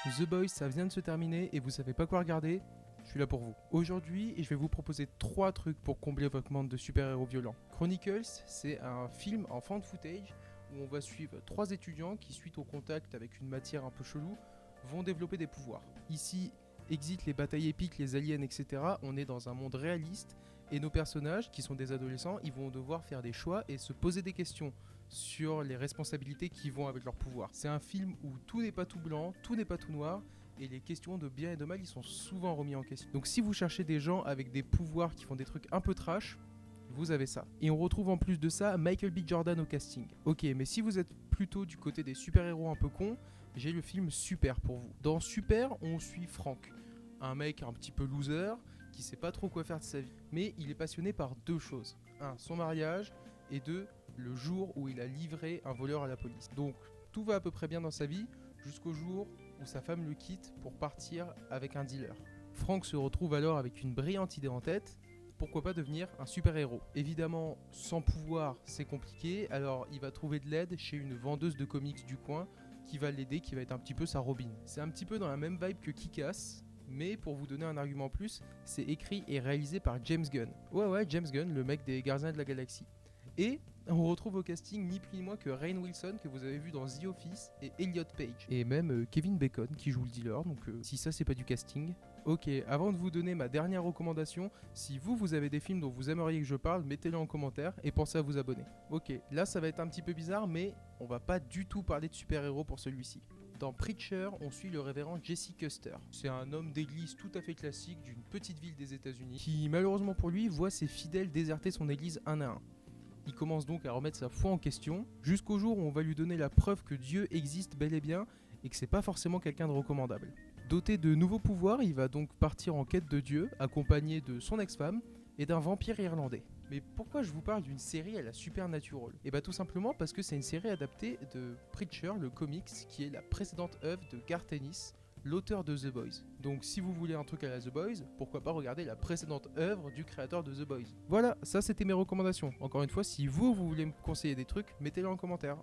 The Boys, ça vient de se terminer et vous savez pas quoi regarder? Je suis là pour vous. Aujourd'hui, je vais vous proposer 3 trucs pour combler votre manque de super-héros violents. Chronicles, c'est un film en found footage où on va suivre 3 étudiants qui, suite au contact avec une matière un peu chelou, vont développer des pouvoirs. Ici, exit les batailles épiques, les aliens, etc. On est dans un monde réaliste et nos personnages, qui sont des adolescents, ils vont devoir faire des choix et se poser des questions sur les responsabilités qui vont avec leur pouvoir. C'est un film où tout n'est pas tout blanc, tout n'est pas tout noir, et les questions de bien et de mal, ils sont souvent remis en question. Donc si vous cherchez des gens avec des pouvoirs qui font des trucs un peu trash, vous avez ça. Et on retrouve en plus de ça Michael B. Jordan au casting. Ok, mais si vous êtes plutôt du côté des super-héros un peu cons, j'ai le film Super pour vous. Dans Super, on suit Frank, un mec un petit peu loser, qui sait pas trop quoi faire de sa vie. Mais il est passionné par 2 choses. 1, son mariage, et 2, le jour où il a livré un voleur à la police. Donc tout va à peu près bien dans sa vie, jusqu'au jour où sa femme le quitte pour partir avec un dealer. Frank se retrouve alors avec une brillante idée en tête, pourquoi pas devenir un super-héros. Évidemment, sans pouvoir, c'est compliqué, alors il va trouver de l'aide chez une vendeuse de comics du coin qui va l'aider, qui va être un petit peu sa Robin. C'est un petit peu dans la même vibe que Kick-Ass, mais pour vous donner un argument en plus, c'est écrit et réalisé par James Gunn. Ouais, James Gunn, le mec des Gardiens de la Galaxie. Et on retrouve au casting ni plus ni moins que Rainn Wilson que vous avez vu dans The Office et Elliot Page. Et même Kevin Bacon qui joue le dealer, donc si ça c'est pas du casting. Ok, avant de vous donner ma dernière recommandation, si vous avez des films dont vous aimeriez que je parle, mettez-les en commentaire et pensez à vous abonner. Ok, là ça va être un petit peu bizarre, mais on va pas du tout parler de super-héros pour celui-ci. Dans Preacher, on suit le révérend Jesse Custer. C'est un homme d'église tout à fait classique d'une petite ville des États-Unis qui, malheureusement pour lui, voit ses fidèles déserter son église un à un. Il commence donc à remettre sa foi en question, jusqu'au jour où on va lui donner la preuve que Dieu existe bel et bien et que c'est pas forcément quelqu'un de recommandable. Doté de nouveaux pouvoirs, il va donc partir en quête de Dieu, accompagné de son ex-femme et d'un vampire irlandais. Mais pourquoi je vous parle d'une série à la Supernatural? Et bah tout simplement parce que c'est une série adaptée de Preacher, le comics, qui est la précédente œuvre de Garth Ennis, l'auteur de The Boys. Donc si vous voulez un truc à la The Boys, pourquoi pas regarder la précédente œuvre du créateur de The Boys. Voilà, ça c'était mes recommandations. Encore une fois, si vous voulez me conseiller des trucs, mettez-les en commentaire.